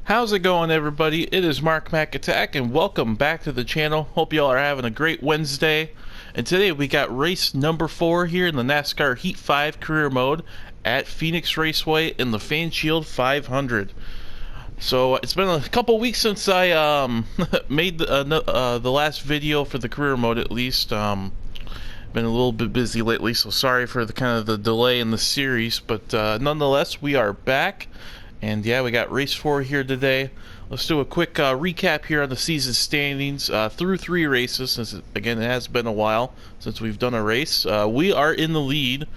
How's it going, everybody? It is Mark Mac Attack, and welcome back to the channel. Hope y'all are having a great Wednesday. And today we got race number 4 here in the NASCAR Heat 5 career mode at Phoenix Raceway in the Fan Shield 500. So it's been a couple weeks since I made the last video for the career mode, at least. Been a little bit busy lately, so sorry for the kind of the delay in the series, but nonetheless, we are back. And yeah, we got race 4 here today. Let's do a quick recap here on the season standings through 3 races, since again it has been a while since we've done a race. We are in the lead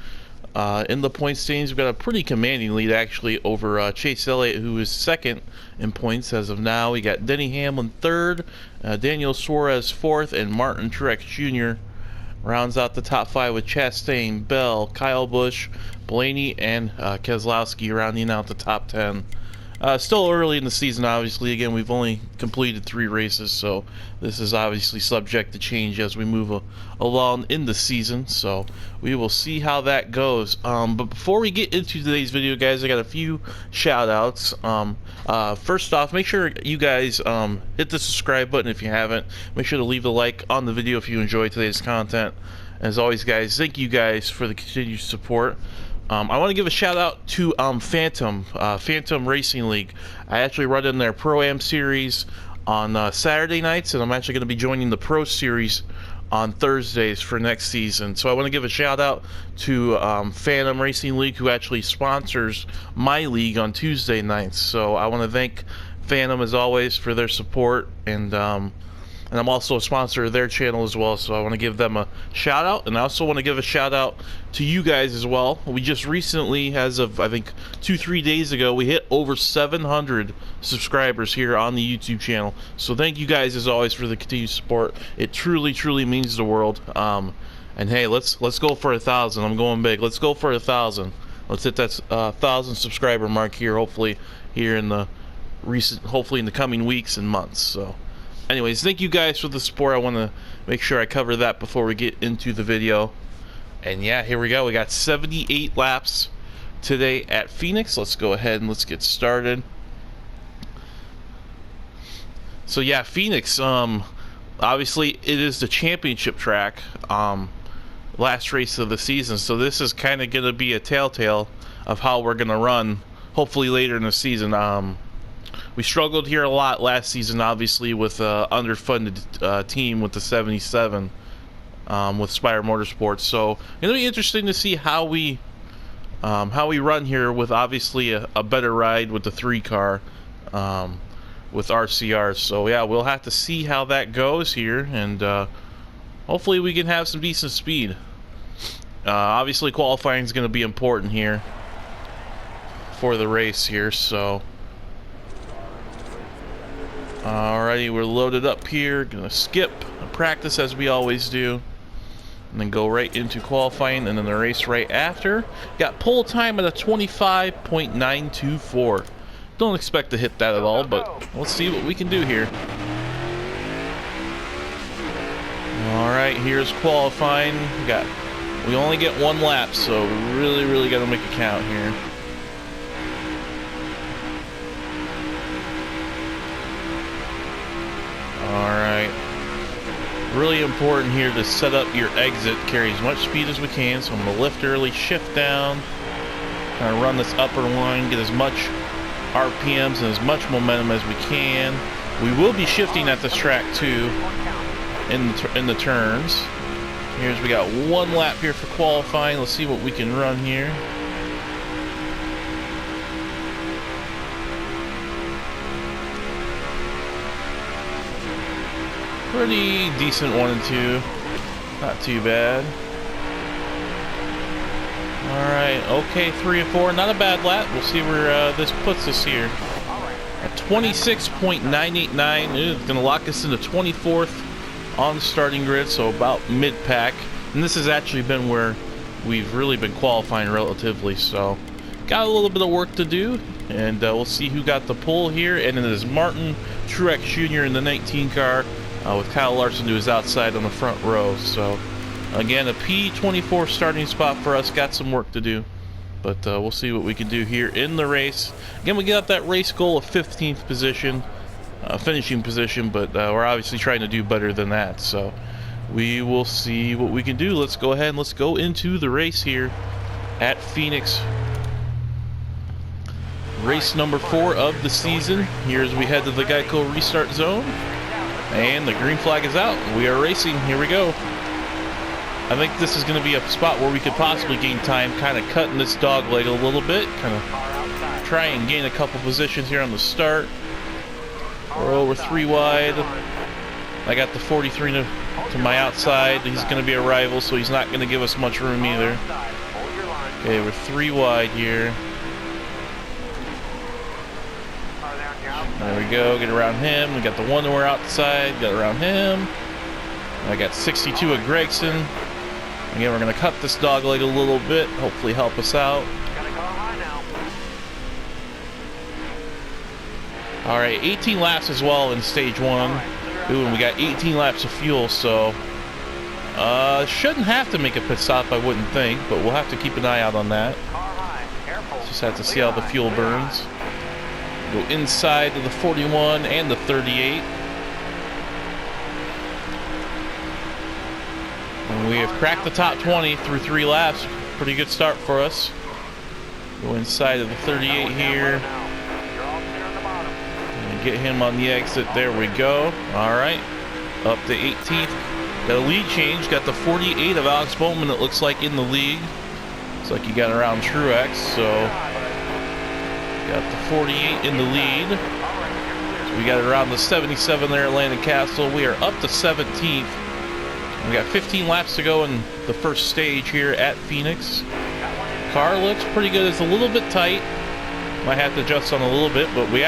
in the point standings. We've got a pretty commanding lead actually over Chase Elliott, who is second in points as of now. We got Denny Hamlin third, Daniel Suarez fourth, and Martin Truex Jr. rounds out the top 5 with Chastain, Bell, Kyle Busch, Blaney, and Keselowski rounding out the top 10. Still early in the season, obviously. Again, we've only completed 3 races, so this is obviously subject to change as we move along in the season. So we will see how that goes. But before we get into today's video, guys, I got a few shout-outs. First off, make sure you guys hit the subscribe button if you haven't. Make sure to leave a like on the video if you enjoyed today's content. As always, guys, thank you guys for the continued support. I want to give a shout out to Phantom Racing League. I actually run in their Pro-Am series on Saturday nights, and I'm actually going to be joining the Pro Series on Thursdays for next season. So I want to give a shout out to Phantom Racing League, who actually sponsors my league on Tuesday nights. So I want to thank Phantom as always for their support, and I'm also a sponsor of their channel as well, so I want to give them a shout out. And I also want to give a shout out to you guys as well. We just recently, as of I think 2-3 days ago, we hit over 700 subscribers here on the YouTube channel. So thank you guys as always for the continued support. It truly means the world. And hey, let's go for 1,000. I'm going big. Let's go for 1,000. Let's hit that 1,000 subscriber mark here. Hopefully here in the hopefully in the coming weeks and months. So anyways, thank you guys for the support. I want to make sure I cover that before we get into the video. And yeah, here we go. We got 78 laps today at Phoenix. Let's go ahead and let's get started. So yeah, Phoenix, obviously it is the championship track, last race of the season. So this is kind of going to be a telltale of how we're going to run, hopefully later in the season. We struggled here a lot last season, obviously, with underfunded team with the 77 with Spire Motorsports. So it'll be interesting to see how we run here with obviously a better ride with the 3 car with RCR. So yeah, we'll have to see how that goes here, and hopefully we can have some decent speed. Obviously, qualifying is going to be important here for the race here. So alrighty, we're loaded up here. Gonna skip a practice as we always do, and then go right into qualifying, and then the race right after. Got pole time at a 25.924. Don't expect to hit that at all, but let's see what we can do here. Alright, here's qualifying. We only get 1 lap, so really gotta make it count here. Alright, really important here to set up your exit, carry as much speed as we can. So I'm going to lift early, shift down, kind of run this upper line, get as much RPMs and as much momentum as we can. We will be shifting at this track too in the turns. Here's, we got 1 lap here for qualifying. Let's see what we can run here. Pretty decent 1 and 2, not too bad. Alright, okay, 3 and 4, not a bad lap. We'll see where this puts us here. At 26.989, it's going to lock us into 24th on the starting grid, so about mid-pack. And this has actually been where we've really been qualifying relatively, so got a little bit of work to do. And we'll see who got the pole here, and it is Martin Truex Jr. in the 19 car. With Kyle Larson to his outside on the front row. So again, a P24 starting spot for us. Got some work to do. but we'll see what we can do here in the race. Again, we got that race goal of 15th position, finishing position, but we're obviously trying to do better than that, so we will see what we can do. Let's go ahead and let's go into the race here at Phoenix. Race number 4 of the season. Here as we head to the Geico restart zone. And the green flag is out. We are racing. Here we go. I think this is going to be a spot where we could possibly gain time, kind of cutting this dog leg a little bit, kind of try and gain a couple positions here on the start. We're over 3 wide. I got the 43 to my outside. He's going to be a rival, so he's not going to give us much room either. Okay, we're 3 wide here. There we go, get around him. We got the 1 we're outside, got around him. I got 62 at Gregson. Again, we're going to cut this dog leg a little bit, hopefully help us out. Alright, 18 laps as well in stage 1. Ooh, and we got 18 laps of fuel, so shouldn't have to make a pit stop, I wouldn't think, but we'll have to keep an eye out on that. Just have to see how the fuel burns. Go inside to the 41 and the 38. And we have cracked the top 20 through 3 laps. Pretty good start for us. Go inside of the 38 here. And get him on the exit. There we go. Alright. Up to 18th. Got a lead change. Got the 48 of Alex Bowman, it looks like, in the league. Looks like he got around Truex, so got the 48 in the lead. So we got it around the 77 there at Landon Castle. We are up to 17th. We got 15 laps to go in the first stage here at Phoenix. Car looks pretty good. It's a little bit tight. Might have to adjust on a little bit, but we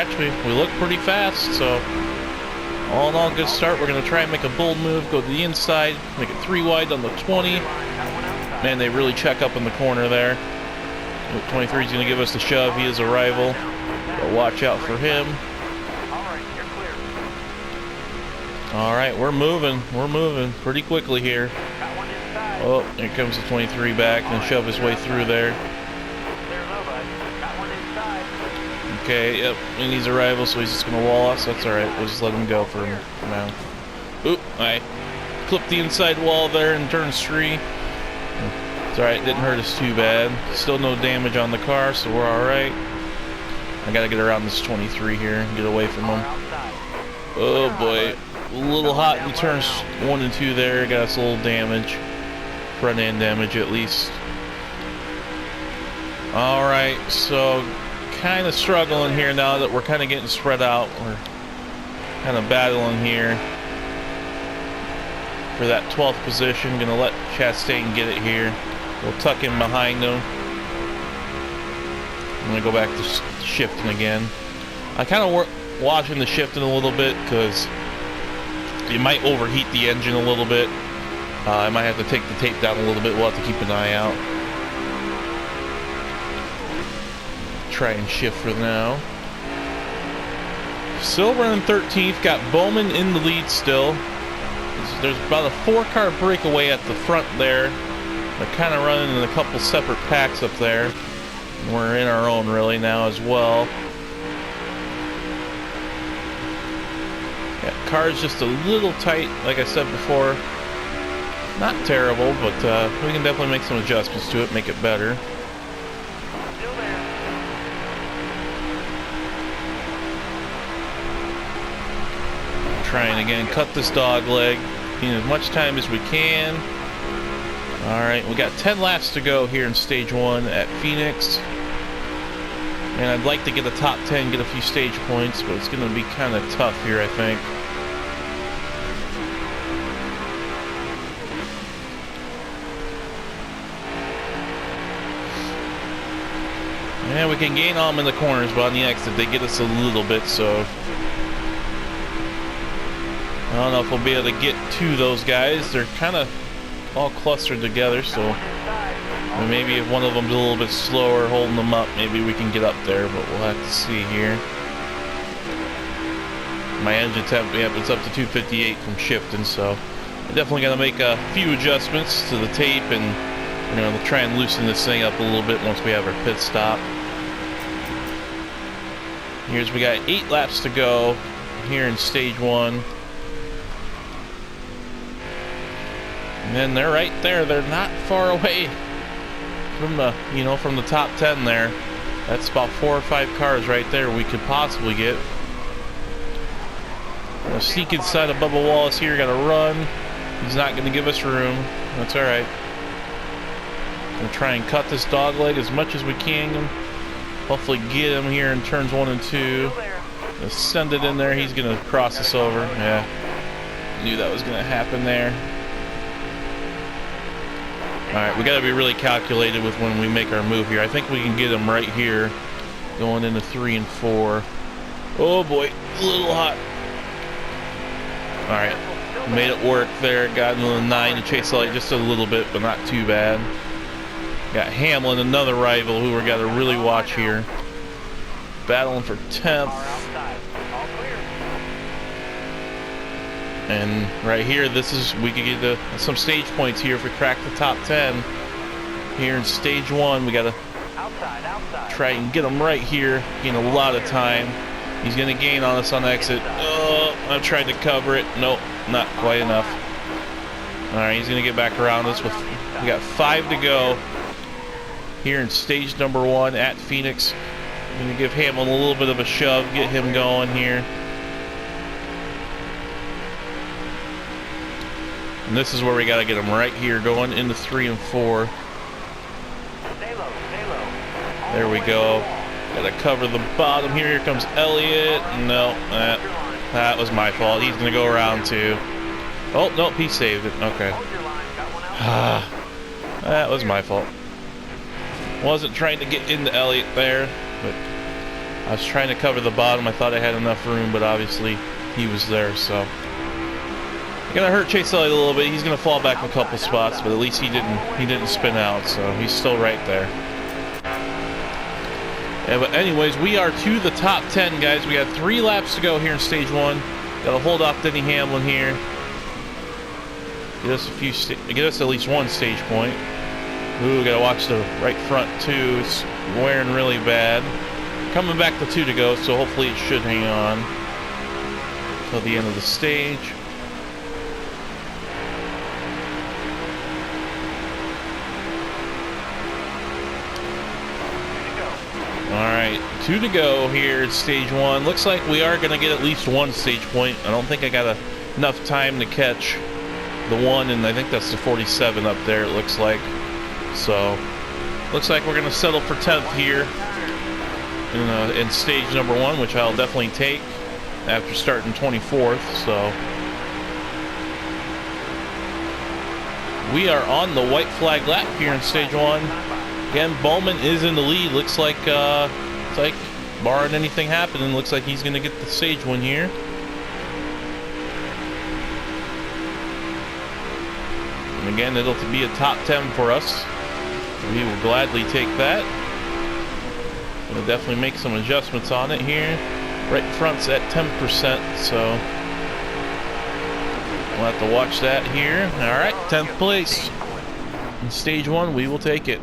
look pretty fast. So all in all, good start. We're going to try and make a bold move. Go to the inside. Make it 3 wide on the 20. Man, they really check up in the corner there. 23 is going to give us the shove. He is a rival, but watch out for him. Alright, we're moving pretty quickly here. Oh, here comes the 23 back and shove his way through there. Okay, yep, and he's a rival, so he's just going to wall us. That's alright, we'll just let him go for now. Oop, I clipped the inside wall there in turn 3. It's alright, didn't hurt us too bad. Still no damage on the car, so we're alright. I gotta get around this 23 here and get away from him. Oh boy, a little hot in turns 1 and 2 there. Got us a little damage. Front end damage at least. Alright, so kind of struggling here now that we're kind of getting spread out. We're kind of battling here for that 12th position. Gonna let Chastain get it here. We'll tuck him behind him. I'm going to go back to shifting again. I kind of watching the shifting a little bit because it might overheat the engine a little bit. I might have to take the tape down a little bit. We'll have to keep an eye out. Try and shift for now. Silver in 13th. Got Bowman in the lead still. There's about a 4-car breakaway at the front there. They're kind of running in a couple separate packs up there. We're in our own really now as well. Yeah, car's just a little tight, like I said before. Not terrible, but we can definitely make some adjustments to it, make it better. Trying again, cut this dog leg. Gain as much time as we can. Alright, we got 10 laps to go here in stage 1 at Phoenix. And I'd like to get a top 10, get a few stage points, but it's going to be kind of tough here, I think. Yeah, we can gain on them in the corners, but on the exit they get us a little bit, so I don't know if we'll be able to get to those guys. They're kind of all clustered together, so maybe if one of them's a little bit slower holding them up, maybe we can get up there, but we'll have to see here. My engine temp, yep, it's up to 258 from shifting, so I definitely got to make a few adjustments to the tape and We're going to try and loosen this thing up a little bit once we have our pit stop. We got 8 laps to go here in stage 1. And then they're right there. They're not far away from the, from the top 10 there. That's about 4 or 5 cars right there we could possibly get. Gonna sneak inside of Bubba Wallace here. Gotta run. He's not gonna give us room. That's all right. Gonna try and cut this dog leg as much as we can. Hopefully get him here in turns 1 and 2. Gonna send it in there. He's gonna cross us over. Yeah, knew that was gonna happen there. All right, we got to be really calculated with when we make our move here. I think we can get him right here, going into 3 and 4. Oh boy, a little hot. All right, made it work there. Got into the 9 to chase the light just a little bit, but not too bad. Got Hamlin, another rival who we got to really watch here. Battling for 10th. And right here, we could get some stage points here if we crack the top 10. Here in stage 1, we got to try and get him right here. Gain a lot of time. He's going to gain on us on exit. Oh, I'm trying to cover it. Nope, not quite enough. All right, he's going to get back around us. We got 5 to go here in stage number 1 at Phoenix. I'm going to give Hamlin a little bit of a shove, get him going here. And this is where we got to get him right here, going into 3 and 4. There we go. Got to cover the bottom here. Here comes Elliott. No, that was my fault. He's going to go around too. Oh, nope, he saved it. Okay. That was my fault. Wasn't trying to get into Elliott there, but I was trying to cover the bottom. I thought I had enough room, but obviously he was there, so. Gonna hurt Chase Elliott a little bit. He's gonna fall back a couple spots, but at least he didn't spin out, so he's still right there. Yeah, but anyways, we are to the top 10, guys. We got 3 laps to go here in stage 1. Gotta hold off Denny Hamlin here. Get us at least 1 stage point. Ooh, gotta watch the right front too. It's wearing really bad. Coming back to 2 to go, so hopefully it should hang on till the end of the stage. Alright, 2 to go here at stage 1. Looks like we are going to get at least 1 stage point. I don't think I got enough time to catch the 1, and I think that's the 47 up there, it looks like. So, looks like we're going to settle for 10th here in stage number 1, which I'll definitely take after starting 24th. So, we are on the white flag lap here in stage 1. Again, Bowman is in the lead. Looks like, barring anything happening, looks like he's going to get the stage win here. And again, it'll be a top 10 for us. We will gladly take that. We'll definitely make some adjustments on it here. Right front's at 10%, so we'll have to watch that here. All right, 10th place. In stage 1, we will take it.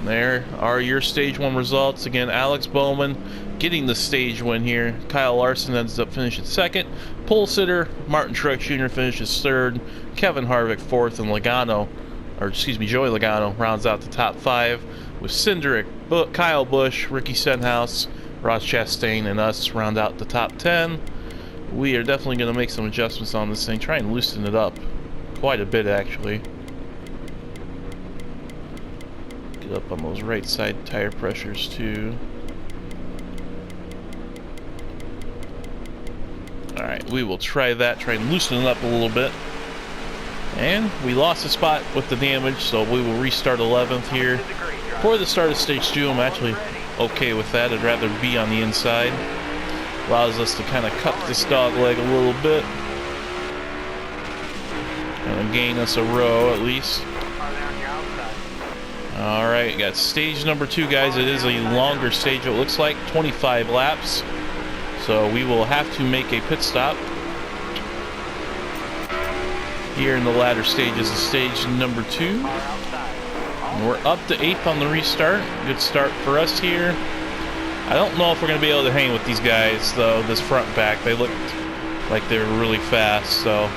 There are your stage 1 results. Again, Alex Bowman getting the stage win here. Kyle Larson ends up finishing 2nd. Pole sitter Martin Truex Jr. finishes 3rd. Kevin Harvick 4th, and Joey Logano rounds out the top 5 with Cindric, Kyle Busch, Ricky Stenhouse, Ross Chastain, and us round out the top 10. We are definitely going to make some adjustments on this thing, try and loosen it up quite a bit actually. Up on those right side tire pressures too. Alright, we will try that, try and loosen it up a little bit. And we lost a spot with the damage, so we will restart 11th here. For the start of stage 2, I'm actually okay with that. I'd rather be on the inside. Allows us to kind of cut this dog leg a little bit. And gain us a row at least. Alright, got stage number 2, guys. It is a longer stage, it looks like, 25 laps. So we will have to make a pit stop here in the latter stages of stage number 2. And we're up to 8th on the restart. Good start for us here. I don't know if we're going to be able to hang with these guys, though, this front back. They looked like they were really fast, so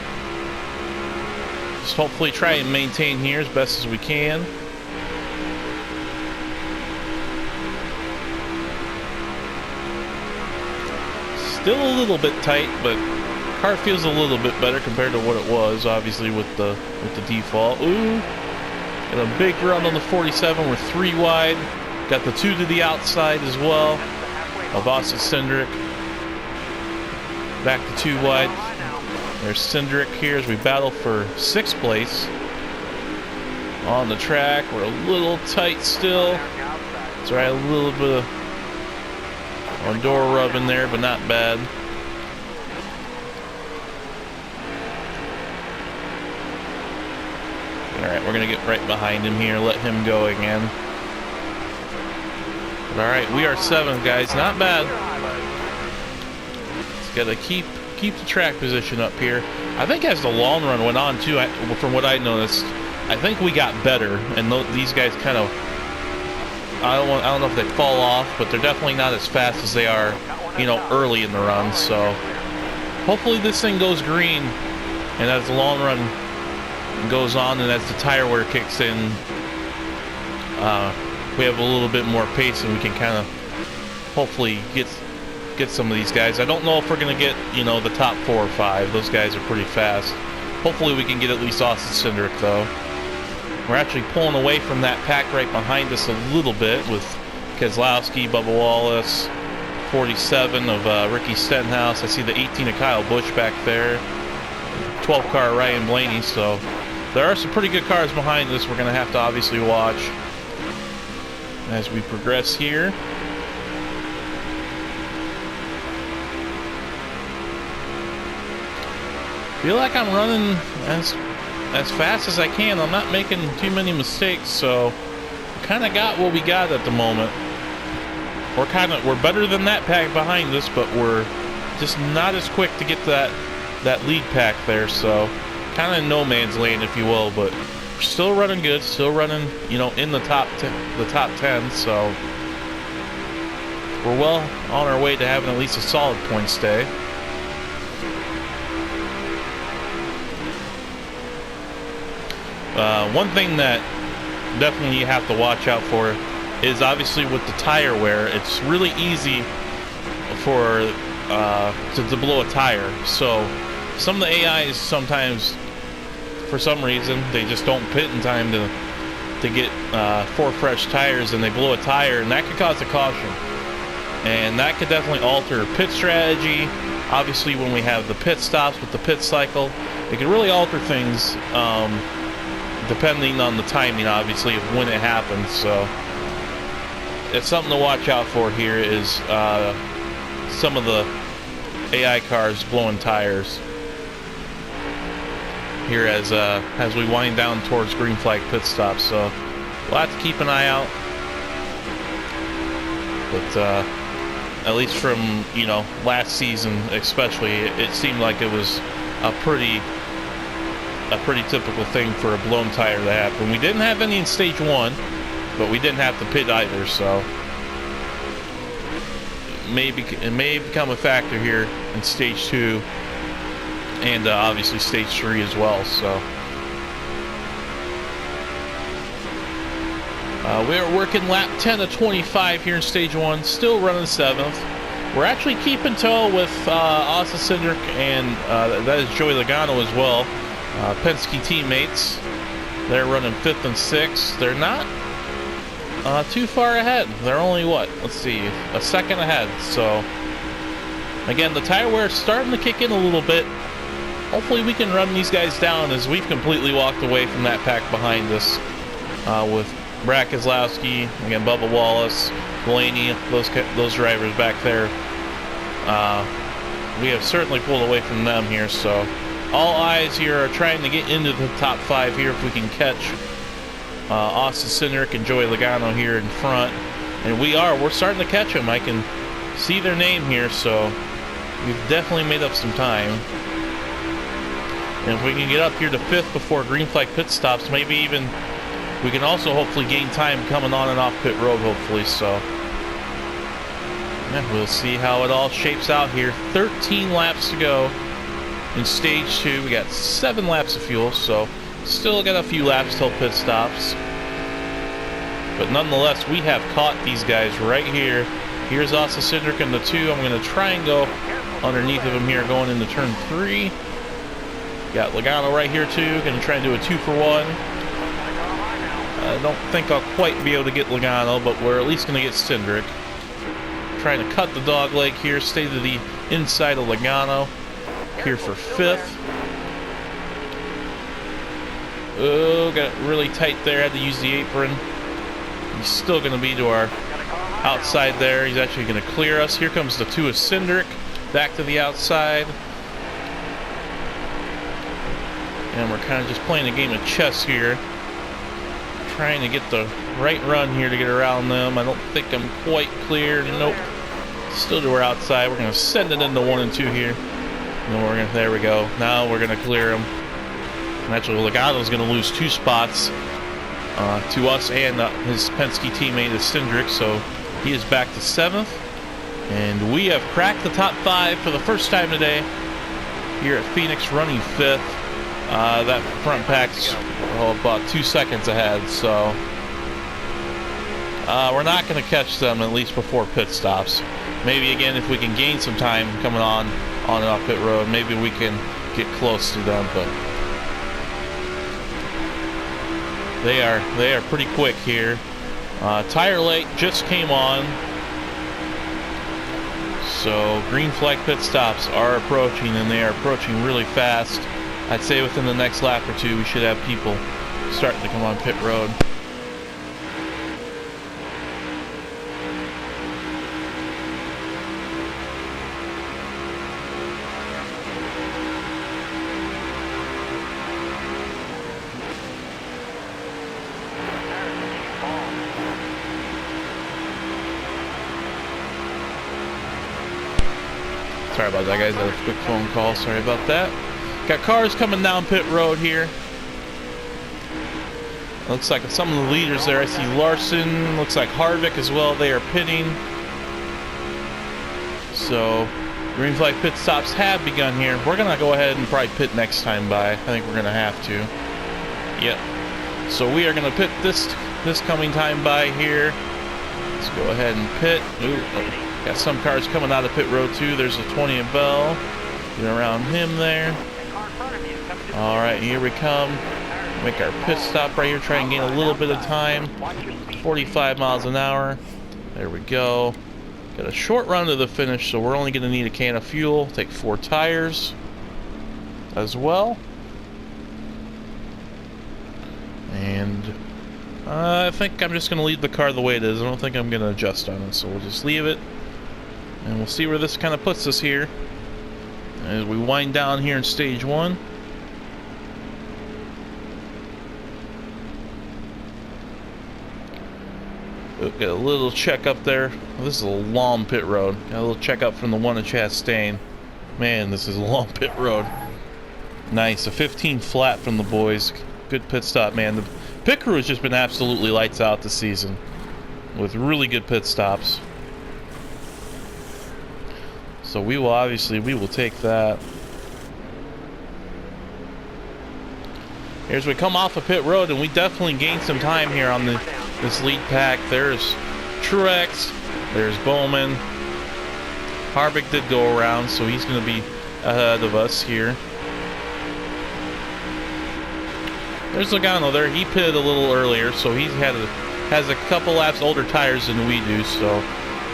just hopefully try and maintain here as best as we can. Still a little bit tight, but car feels a little bit better compared to what it was, obviously, with the default. Ooh, got a big run on the 47. We're 3 wide. Got the 2 to the outside as well of Austin Cindric. Back to 2 wide. There's Cindric here as we battle for 6th place on the track. We're a little tight still. That's right, a little bit of on door rub in there, but not bad. Alright, we're going to get right behind him here, let him go again. Alright, we are 7th, guys. Not bad. Just got to keep the track position up here. I think as the long run went on, too, from what I noticed, I think we got better. And these guys kind of, I don't know if they fall off, but they're definitely not as fast as they are, you know, early in the run. So hopefully this thing goes green, and as the long run goes on and as the tire wear kicks in, we have a little bit more pace and we can kind of hopefully get some of these guys. I don't know if we're going to get, you know, the top 4 or 5. Those guys are pretty fast. Hopefully we can get at least Austin Cindric, though. We're actually pulling away from that pack right behind us a little bit with Keselowski, Bubba Wallace, 47 of Ricky Stenhouse. I see the 18 of Kyle Busch back there. 12 car Ryan Blaney. So there are some pretty good cars behind us. We're going to have to obviously watch as we progress here. Feel like I'm running as fast as I can. I'm not making too many mistakes, so kind of got what we got at the moment. We're better than that pack behind us, but we're just not as quick to get that lead pack there. So kind of in no man's land, if you will, but we're still running good, still running, you know, in the top 10. So we're well on our way to having at least a solid points day. One thing that definitely you have to watch out for is obviously with the tire wear. It's really easy for to blow a tire. So some of the AIs sometimes, for some reason, they just don't pit in time to get 4 fresh tires, and they blow a tire, and that could cause a caution. And that could definitely alter pit strategy. Obviously, when we have the pit stops with the pit cycle, it can really alter things. Depending on the timing, obviously, of when it happens. So it's something to watch out for here is some of the AI cars blowing tires here as we wind down towards green flag pit stops. So we'll have to keep an eye out. But at least from, you know, last season especially, it seemed like it was a pretty typical thing for a blown tire to happen. We didn't have any in stage 1, but we didn't have to pit either, so it may become a factor here in stage 2 and obviously stage 3 as well. So we're working lap 10 of 25 here in stage 1, still running 7th. We're actually keeping toe with Austin Cindric and that is Joey Logano as well. Penske teammates. They're running 5th and 6th. They're not too far ahead. They're only, what? Let's see, a second ahead. So, again, the tire wear is starting to kick in a little bit. Hopefully we can run these guys down as we've completely walked away from that pack behind us with Brad Keselowski, again, Bubba Wallace, Blaney, those drivers back there. We have certainly pulled away from them here, so all eyes here are trying to get into the top 5 here if we can catch Austin Cindric and Joey Logano here in front. And we're starting to catch them. I can see their name here, so we've definitely made up some time. And if we can get up here to 5th before green flag pit stops, maybe even we can also hopefully gain time coming on and off pit road, hopefully. So yeah, we'll see how it all shapes out here. 13 laps to go in stage 2. We got 7 laps of fuel, so still got a few laps till pit stops. But nonetheless, we have caught these guys right here. Here's Asa Cindric in the 2. I'm going to try and go underneath of him here going into turn 3. Got Logano right here too. Going to try and do a 2-for-1. I don't think I'll quite be able to get Logano, but we're at least going to get Cindric. Trying to cut the dog leg here. Stay to the inside of Logano. Here for 5th. Oh, got it really tight there. Had to use the apron. He's still going to be to our outside there. He's actually going to clear us. Here comes the 2 of Cindric. Back to the outside. And we're kind of just playing a game of chess here. Trying to get the right run here to get around them. I don't think I'm quite clear. Nope. Still to our outside. We're going to send it into 1 and 2 here. And we're going to, there we go. Now we're going to clear him. Naturally, Logano's going to lose 2 spots to us and his Penske teammate is Cindric, so he is back to 7th. And we have cracked the top 5 for the first time today here at Phoenix, running 5th. That front pack's about 2 seconds ahead, so we're not going to catch them at least before pit stops. Maybe again, if we can gain some time coming on and off pit road, maybe we can get close to them, but they are pretty quick here. Tire light just came on, so green flag pit stops are approaching, and they are approaching really fast. I'd say within the next lap or 2 we should have people starting to come on pit road. Sorry about that, guys. I had a quick phone call. Sorry about that. Got cars coming down pit road here. Looks like some of the leaders there. I see Larson. Looks like Harvick as well. They are pitting. So green flag pit stops have begun here. We're going to go ahead and probably pit next time by. I think we're going to have to. Yep. So we are going to pit this coming time by here. Let's go ahead and pit. Ooh. Got some cars coming out of pit road too. There's a 20 of Bell. Get around him there. All right, here we come. Make our pit stop right here. Try and gain a little bit of time. 45 miles an hour. There we go. Got a short run to the finish, so we're only going to need a can of fuel. Take 4 tires as well. And I think I'm just going to leave the car the way it is. I don't think I'm going to adjust on it, so we'll just leave it. And we'll see where this kind of puts us here as we wind down here in stage 1. We'll get a little check up there. This is a long pit road. Got a little check up from the one at Chastain. Man, this is a long pit road. Nice, a 15 flat from the boys. Good pit stop, man. The pit crew has just been absolutely lights out this season with really good pit stops. So we will take that. Here's we come off of pit road, and we definitely gained some time here on this lead pack. There's Truex, there's Bowman. Harvick did go around, so he's going to be ahead of us here. There's Logano there. He pitted a little earlier, so he has a couple laps older tires than we do, so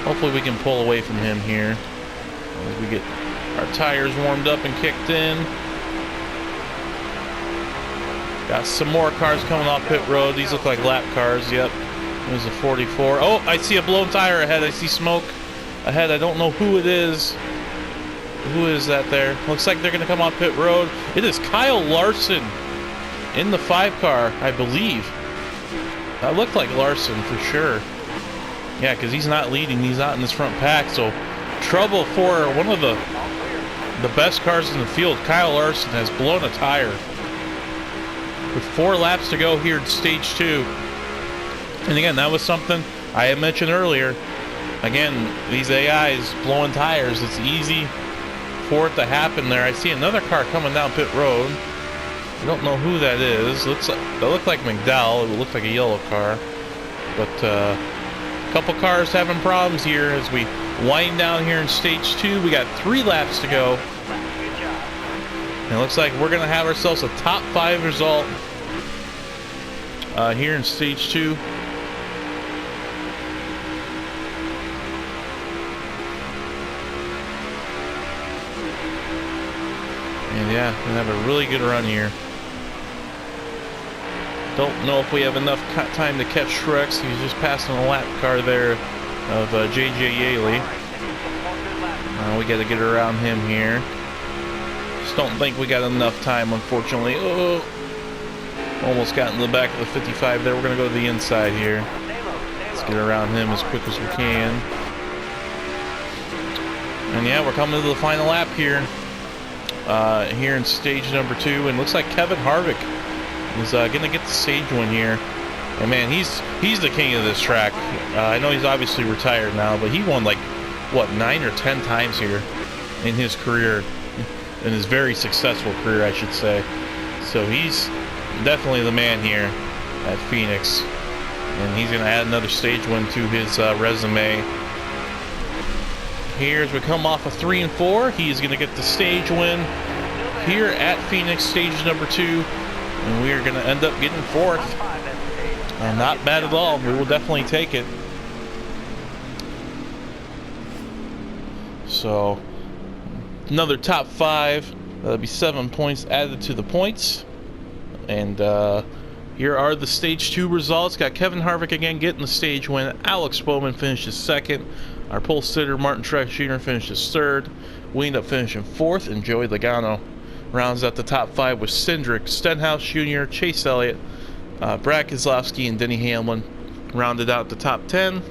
hopefully we can pull away from him here as we get our tires warmed up and kicked in. Got some more cars coming off pit road. These look like lap cars. Yep. There's a 44. Oh, I see a blown tire ahead. I see smoke ahead. I don't know who it is. Who is that there? Looks like they're going to come on pit road. It is Kyle Larson in the 5 car, I believe. That looked like Larson for sure. Yeah, because he's not leading. He's not in this front pack. So trouble for one of the the best cars in the field. Kyle Larson has blown a tire with 4 laps to go here in stage 2. And again, that was something I had mentioned earlier. Again, these AIs blowing tires, it's easy for it to happen there. I see another car coming down pit road. I don't know who that is. That looked like McDowell. It looked like a yellow car. But a couple cars having problems here as we wind down here in stage 2. We got 3 laps to go. And it looks like we're going to have ourselves a top 5 result here in stage 2. And yeah, we're going to have a really good run here. Don't know if we have enough time to catch Truex. He's just passing a lap car there of JJ Yaley. We got to get around him here. Just don't think we got enough time, unfortunately. Oh, almost got in the back of the 55 there. We're going to go to the inside here. Let's get around him as quick as we can. And yeah, we're coming to the final lap here. Here in stage number 2. And looks like Kevin Harvick is going to get the stage win here. And man, he's the king of this track. I know he's obviously retired now, but he won like, what, 9 or 10 times here in his career. In his very successful career, I should say. So he's definitely the man here at Phoenix. And he's going to add another stage win to his resume. Here as we come off of 3 and 4, he's going to get the stage win here at Phoenix, stage number 2. And we are going to end up getting 4th. Not bad at all. We will definitely take it. So, another top 5. That'll be 7 points added to the points. And here are the stage 2 results. Got Kevin Harvick again getting the stage win. Alex Bowman finishes 2nd. Our pole sitter, Martin Truex Jr., finishes 3rd. We end up finishing 4th, and Joey Logano rounds out the top 5 with Cindric, Stenhouse Jr., Chase Elliott, Brad Keselowski, and Denny Hamlin rounded out the top 10.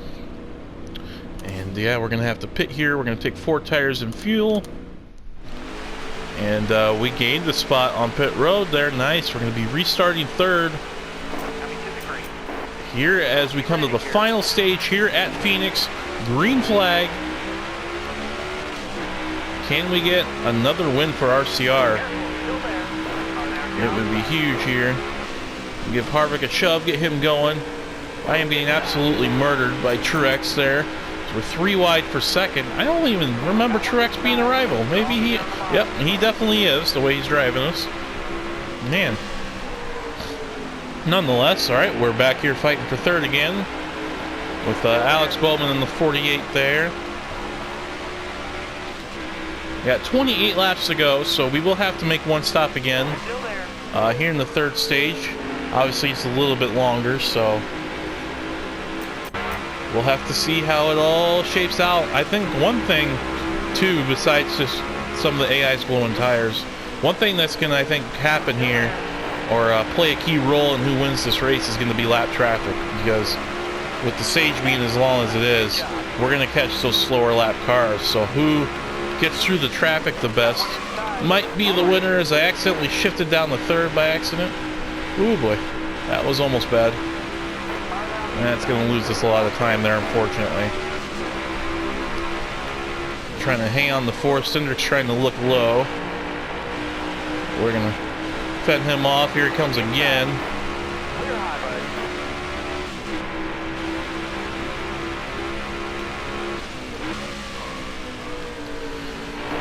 And yeah, we're going to have to pit here. We're going to take 4 tires and fuel. And we gained the spot on pit road there. Nice. We're going to be restarting 3rd here as we come to the final stage here at Phoenix. Green flag. Can we get another win for RCR? It would be huge here. Give Harvick a shove, get him going. I am being absolutely murdered by Truex there. So we're 3 wide for 2nd. I don't even remember Truex being a rival. Maybe he... Yep, he definitely is, the way he's driving us. Man. Nonetheless, alright, we're back here fighting for 3rd again. With Alex Bowman in the 48 there. We got 28 laps to go, so we will have to make 1 stop again. Here in the 3rd stage. Obviously, it's a little bit longer, so we'll have to see how it all shapes out. I think one thing, too, besides just some of the AIs blowing tires, one thing that's going to, I think, happen here, or play a key role in who wins this race, is going to be lap traffic. Because with the stage being as long as it is, we're going to catch those slower lap cars. So who gets through the traffic the best might be the winner, as I accidentally shifted down the 3rd by accident. Ooh boy, that was almost bad. And that's going to lose us a lot of time there, unfortunately. Trying to hang on the 4th. Cindric's trying to look low. We're going to fend him off. Here he comes again.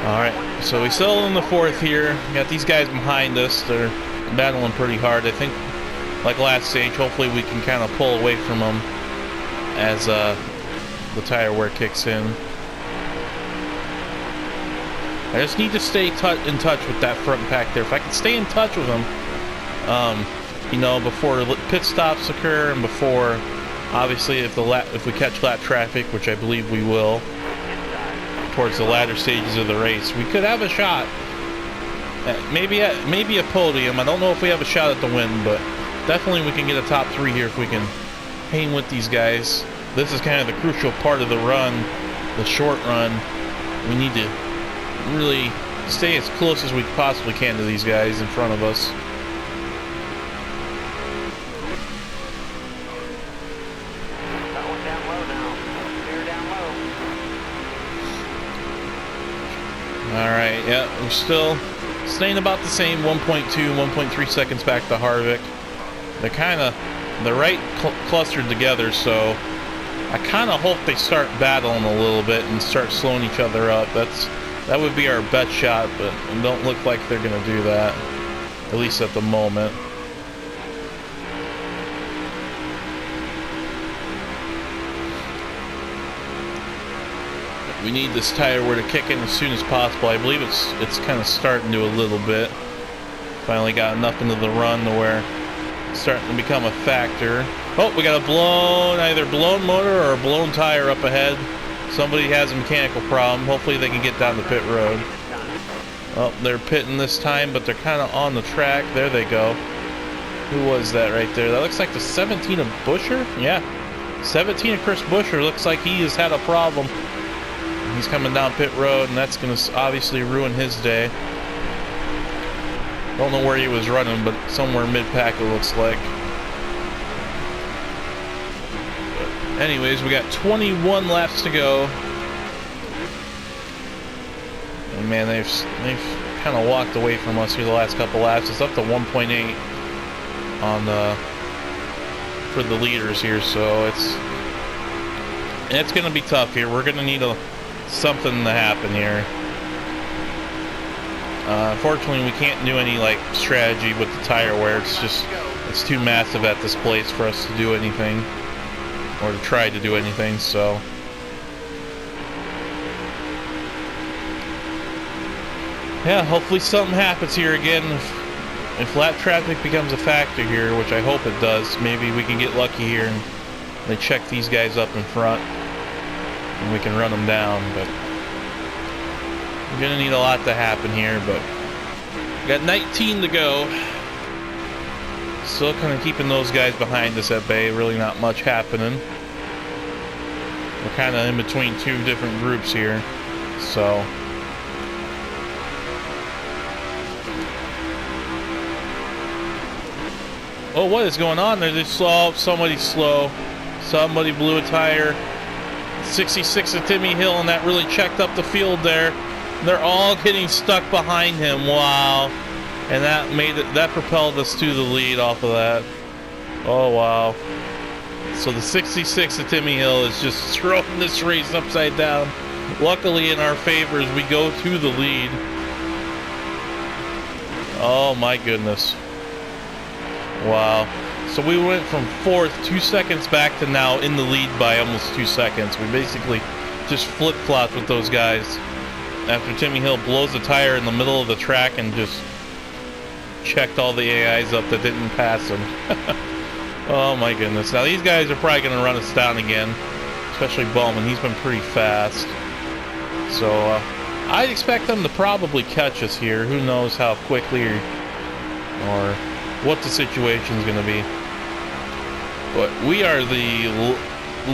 Alright, so we settle in the 4th here. We got these guys behind us. They're battling pretty hard. I think, like last stage, hopefully we can kind of pull away from them as the tire wear kicks in. I just need to stay in touch with that front pack there. If I can stay in touch with them, you know, before pit stops occur and before, obviously, if we catch lap traffic, which I believe we will, towards the latter stages of the race, we could have a shot. Maybe a podium. I don't know if we have a shot at the win, but definitely we can get a top 3 here if we can hang with these guys. This is kind of the crucial part of the run, the short run. We need to really stay as close as we possibly can to these guys in front of us. That one down low now. Clear down low. Alright, yeah, we're still staying about the same, 1.2, 1.3 seconds back to Harvick. They're right clustered together, so I kind of hope they start battling a little bit and start slowing each other up. That would be our best shot, but it don't look like they're going to do that, at least at the moment. We need this tire wear to kick in as soon as possible. I believe it's kind of starting to a little bit. Finally got enough into the run to where it's starting to become a factor. Oh, we got a either blown motor or a blown tire up ahead. Somebody has a mechanical problem. Hopefully they can get down the pit road. Oh, they're pitting this time, but they're kind of on the track. There they go. Who was that right there? That looks like the 17 of Buescher? Yeah. 17 of Chris Buescher. Looks like he has had a problem. He's coming down pit road, and that's going to obviously ruin his day. Don't know where he was running, but somewhere mid-pack it looks like. But anyways, we got 21 laps to go. And man, they've kind of walked away from us here the last couple laps. It's up to 1.8 on for the leaders here, so it's going to be tough here. We're going to need something to happen here. Unfortunately, we can't do any like strategy with the tire wear. It's too massive at this place for us to do anything, or to try to do anything. So yeah, hopefully something happens here again. If lap traffic becomes a factor here, which I hope it does, maybe we can get lucky here and they check these guys up in front and we can run them down. But we're gonna need a lot to happen here. But we got 19 to go. Still kind of keeping those guys behind us at bay. Really not much happening. We're kind of in between two different groups here, so oh, what is going on there? They slow. Somebody's slow. Somebody blew a tire. 66 of Timmy Hill, and that really checked up the field there. They're all getting stuck behind him. Wow. And that propelled us to the lead off of that. Oh, wow. So the 66 of Timmy Hill is just throwing this race upside down. Luckily, in our favor, as we go to the lead. Oh, my goodness. Wow. So we went from 4th 2 seconds back to now in the lead by almost 2 seconds. We basically just flip-flopped with those guys after Timmy Hill blows a tire in the middle of the track and just checked all the AIs up that didn't pass him. Oh my goodness. Now these guys are probably going to run us down again, especially Bowman. He's been pretty fast. So I'd expect them to probably catch us here. Who knows how quickly or what the situation's going to be. But we are the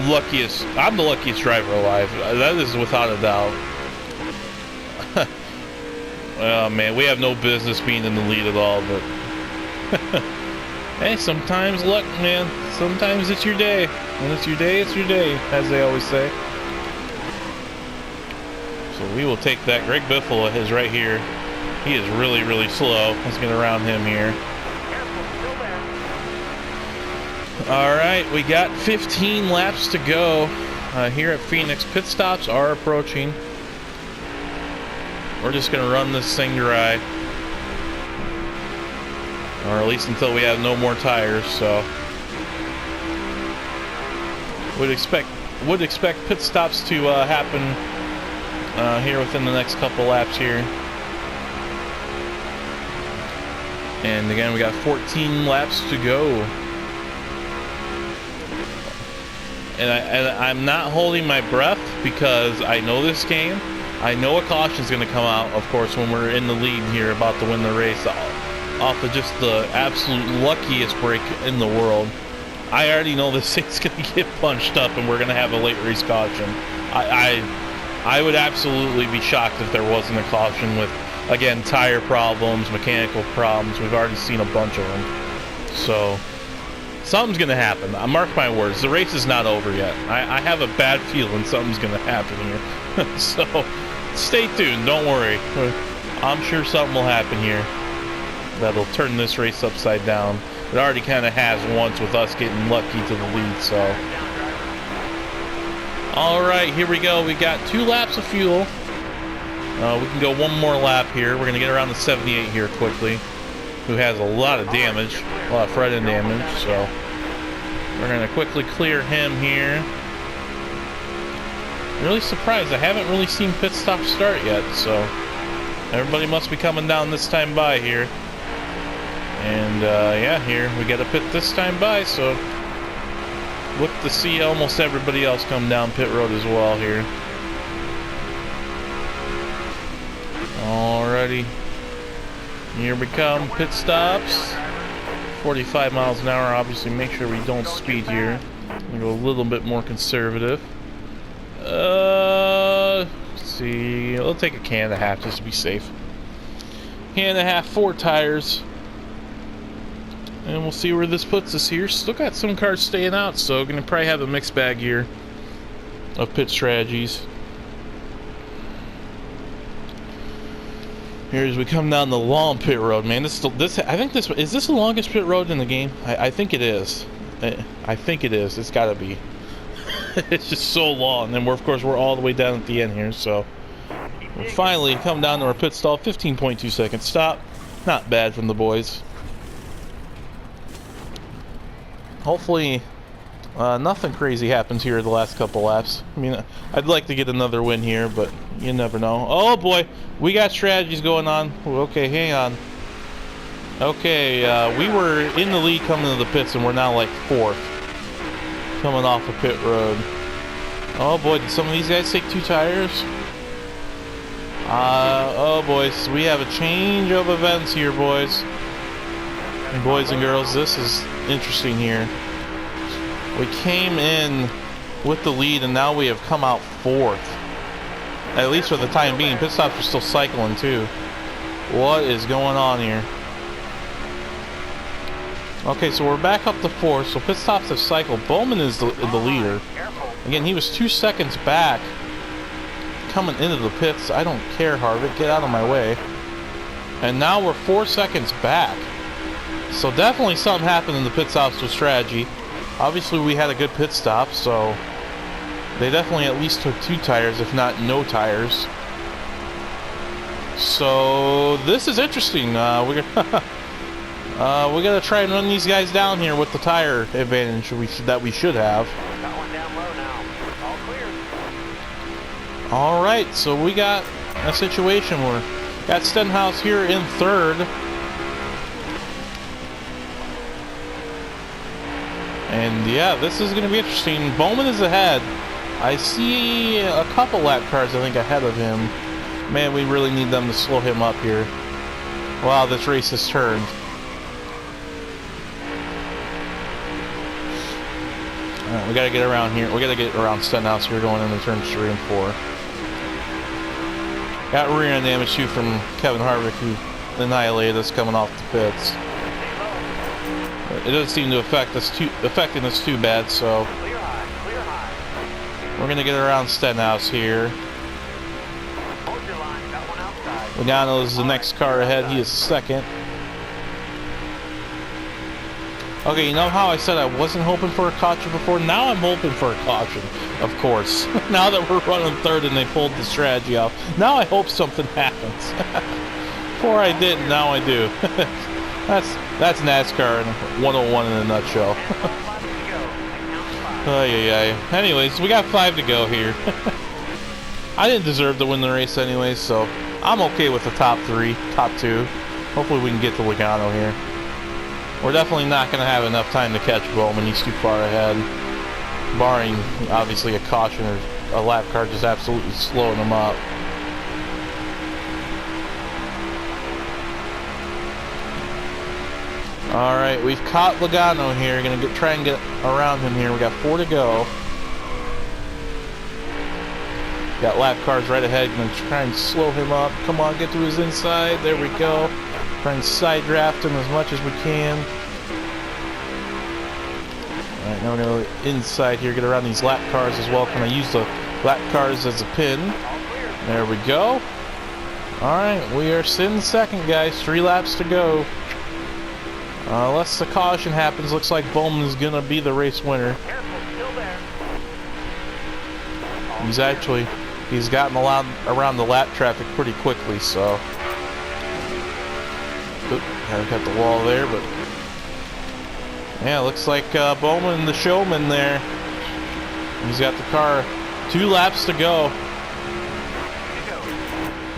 luckiest. I'm the luckiest driver alive. That is without a doubt. Oh man, we have no business being in the lead at all, but hey, sometimes luck, man. Sometimes it's your day. When it's your day, it's your day, as they always say. So we will take that. Greg Biffle is right here. He is really, really slow. Let's get around him here. Alright, we got 15 laps to go here at Phoenix. Pit stops are approaching. We're just going to run this thing dry. Or at least until we have no more tires, so would expect pit stops to happen here within the next couple laps here. And again, we got 14 laps to go. And I'm not holding my breath because I know this game. I know a caution's going to come out, of course, when we're in the lead here, about to win the race, off of just the absolute luckiest break in the world. I already know this thing's going to get punched up and we're going to have a late race caution. I would absolutely be shocked if there wasn't a caution with Again, tire problems, mechanical problems. We've already seen a bunch of them. So, something's going to happen. Mark my words, the race is not over yet. I have a bad feeling something's going to happen here. So, stay tuned. Don't worry. I'm sure something will happen here that'll turn this race upside down. It already kind of has once with us getting lucky to the lead, so. Alright, here we go. We got 2 laps of fuel. We can go one more lap here. We're going to get around the 78 here quickly, who has a lot of damage, a lot of front-end damage, so we're going to quickly clear him here. I'm really surprised. I haven't really seen pit stop start yet, so everybody must be coming down this time by here. And yeah, here we got a pit this time by, so look to see almost everybody else come down pit road as well here. Alrighty, here we come, pit stops. 45 miles an hour. Obviously, make sure we don't speed here. We'll go a little bit more conservative. Let's see. We'll take a can and a half just to be safe. Can and a half, 4 tires. And we'll see where this puts us here. Still got some cars staying out, so gonna probably have a mixed bag here of pit strategies. Here as we come down the long pit road, man. This I think this is the longest pit road in the game. I think it is. I think it is. It's got to be. It's just so long, and of course we're all the way down at the end here. So we finally come down to our pit stall. 15.2 second stop. Not bad from the boys. Hopefully nothing crazy happens here the last couple laps. I mean, I'd like to get another win here, but you never know. Oh boy, we got strategies going on. Okay, hang on. Okay, we were in the lead coming to the pits, and we're now like 4th coming off of pit road. Oh boy, did some of these guys take 2 tires? Oh boys, we have a change of events here, boys. And boys and girls, this is interesting here. We came in with the lead, and now we have come out 4th. At least for the time being. Pit stops are still cycling too. What is going on here? Okay, so we're back up to 4th. So pit stops have cycled. Bowman is the leader. Again, he was 2 seconds back coming into the pits. I don't care, Harvick. Get out of my way. And now we're 4 seconds back. So definitely something happened in the pit stops with strategy. Obviously we had a good pit stop, so they definitely at least took 2 tires, if not no tires. So this is interesting. We're gonna try and run these guys down here with the tire advantage that we should have. Got one down low now. All clear. All right, so we got a situation where got Stenhouse here in 3rd. And yeah, this is going to be interesting. Bowman is ahead. I see a couple lap cars, I think, ahead of him. Man, we really need them to slow him up here. Wow, this race has turned. Alright, we got to get around here. We got to get around Stenhouse here going into turns 3 and 4. Got rear end damage too from Kevin Harvick, who annihilated us coming off the pits. It doesn't seem to affecting us too bad, so Clear high. we're gonna get around Stenhouse here. Hold your line. Got one outside. Logano is the next car ahead. He is 2nd. Okay, you know how I said I wasn't hoping for a caution before? Now I'm hoping for a caution, of course. Now that we're running 3rd and they pulled the strategy off, now I hope something happens. Before I didn't, now I do. That's NASCAR in 101 in a nutshell. Anyways, we got 5 to go here. I didn't deserve to win the race anyways, so I'm okay with the top 3, top 2. Hopefully we can get to Logano here. We're definitely not going to have enough time to catch Bowman. He's too far ahead. Barring, obviously, a caution or a lap car just absolutely slowing him up. Alright, we've caught Logano here. Gonna try and get around him here. We got 4 to go. Got lap cars right ahead. Gonna try and slow him up. Come on, get to his inside. There we go. Try and side draft him as much as we can. Alright, now we're going to go inside here, get around these lap cars as well. Can I use the lap cars as a pin? There we go. Alright, we are sitting second, guys. 3 laps to go. Unless the caution happens, looks like Bowman is going to be the race winner. He's gotten around the lap traffic pretty quickly, so. Oop, kind of got the wall there, but. Yeah, looks like Bowman, the showman there. He's got the car. 2 laps to go.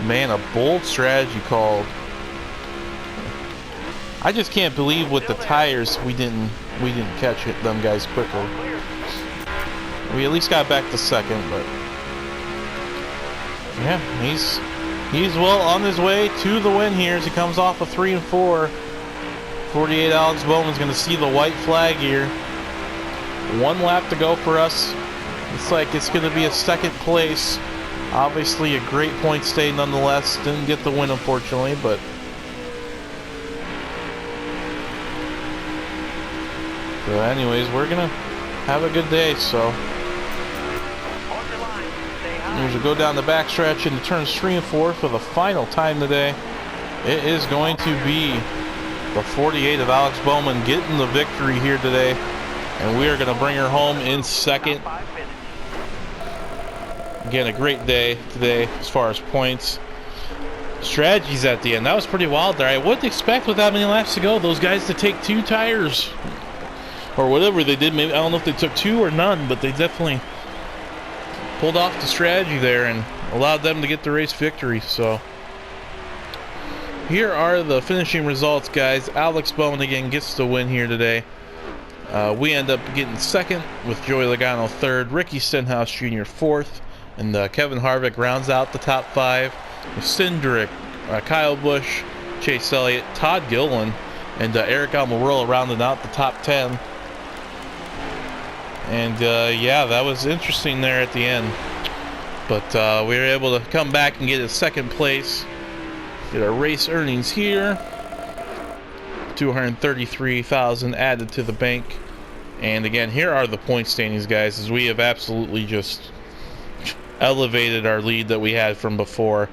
Man, a bold strategy called. I just can't believe with the tires we didn't catch them guys quicker. We at least got back to second, but yeah, he's well on his way to the win here as he comes off of 3 and 4. 48 Alex Bowman's going to see the white flag here. 1 lap to go for us. Looks like it's going to be a second place. Obviously a great point stay nonetheless. Didn't get the win unfortunately, but so anyways, we're going to have a good day, so as we go down the backstretch into turns 3 and 4 for the final time today. It is going to be the 48 of Alex Bowman getting the victory here today, and we are going to bring her home in second. Again, a great day today as far as points. Strategies at the end. That was pretty wild there. I wouldn't expect with that many laps to go those guys to take 2 tires or whatever they did. Maybe I don't know if they took 2 or none, but they definitely pulled off the strategy there and allowed them to get the race victory. So here are the finishing results, guys. Alex Bowman again gets the win here today. We end up getting second with Joey Logano third, Ricky Stenhouse Jr. fourth, and Kevin Harvick rounds out the top 5 with Cindric, Kyle Busch, Chase Elliott, Todd Gilliland, and Eric Almirola rounding out the top 10. And yeah, that was interesting there at the end. But we were able to come back and get a second place. Get our race earnings here. $233,000 added to the bank. And again, here are the point standings, guys, as we have absolutely just elevated our lead that we had from before.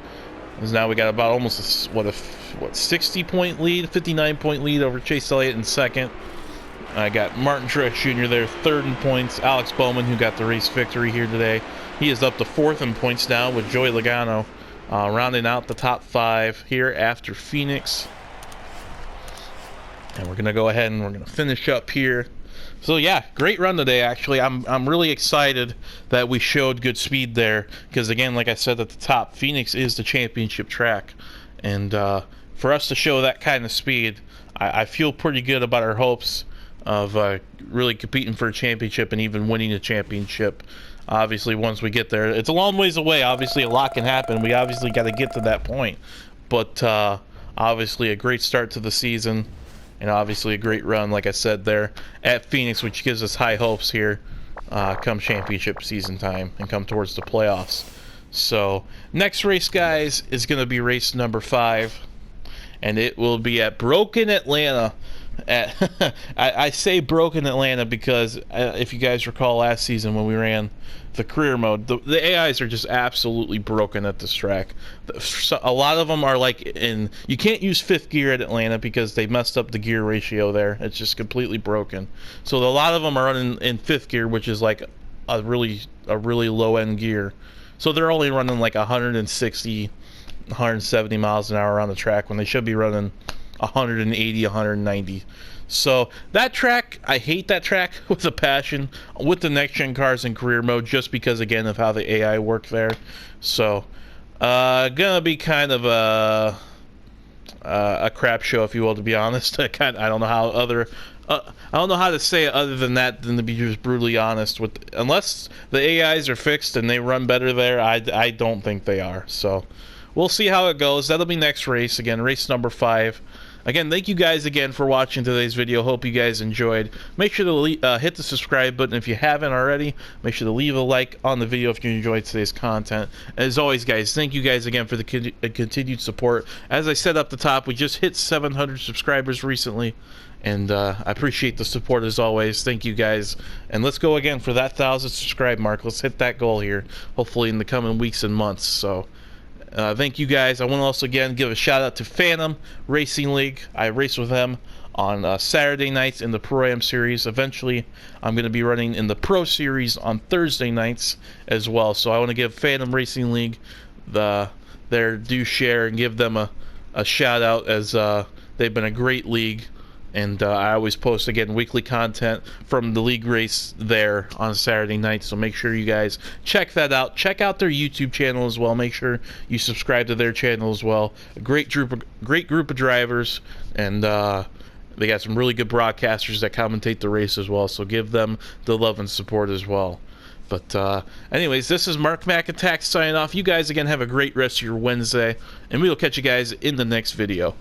Because now we got about almost a 60-point lead, 59-point lead over Chase Elliott in second. I got Martin Truex Jr. there, third in points. Alex Bowman, who got the race victory here today, he is up to fourth in points now with Joey Logano rounding out the top 5 here after Phoenix. And we're gonna go ahead and we're gonna finish up here. So yeah, great run today. Actually, I'm really excited that we showed good speed there because again, like I said at the top, Phoenix is the championship track, and for us to show that kind of speed, I feel pretty good about our hopes of really competing for a championship and even winning a championship. Obviously, once we get there, it's a long ways away. Obviously, a lot can happen. We obviously got to get to that point. But obviously, a great start to the season, and obviously a great run, like I said there at Phoenix, which gives us high hopes here come championship season time and come towards the playoffs. So next race, guys, is going to be race number 5, and it will be at Broken Atlanta. I say Broken Atlanta because if you guys recall last season when we ran the career mode, the AIs are just absolutely broken at this track. A lot of them are like you can't use 5th gear at Atlanta because they messed up the gear ratio there. It's just completely broken. So a lot of them are running in 5th gear, which is like a really low end gear. So they're only running like 160, 170 miles an hour around the track when they should be running 180, 190. So that track, I hate that track with a passion with the next gen cars in career mode, just because again of how the AI work there. So gonna be kind of a crap show, if you will, to be honest. I don't know how I don't know how to say it other than that, than to be just brutally honest. Unless the AIs are fixed and they run better there, I don't think they are. So we'll see how it goes. That'll be next race. Again, race number 5. Again, thank you guys again for watching today's video. Hope you guys enjoyed. Make sure to hit the subscribe button if you haven't already. Make sure to leave a like on the video if you enjoyed today's content. As always, guys, thank you guys again for the continued support. As I said up the top, we just hit 700 subscribers recently, and I appreciate the support as always. Thank you guys, and let's go again for that 1,000 subscribe mark. Let's hit that goal here, hopefully in the coming weeks and months. So thank you guys. I want to also again give a shout out to Phantom Racing League. I race with them on Saturday nights in the Pro-Am series. Eventually I'm going to be running in the Pro series on Thursday nights as well. So I want to give Phantom Racing League their due share and give them a shout out, as they've been a great league. And I always post, again, weekly content from the league race there on Saturday night. So make sure you guys check that out. Check out their YouTube channel as well. Make sure you subscribe to their channel as well. A great group of drivers, and they got some really good broadcasters that commentate the race as well. So give them the love and support as well. But anyways, this is Mark Mac Attack signing off. You guys again have a great rest of your Wednesday, and we will catch you guys in the next video.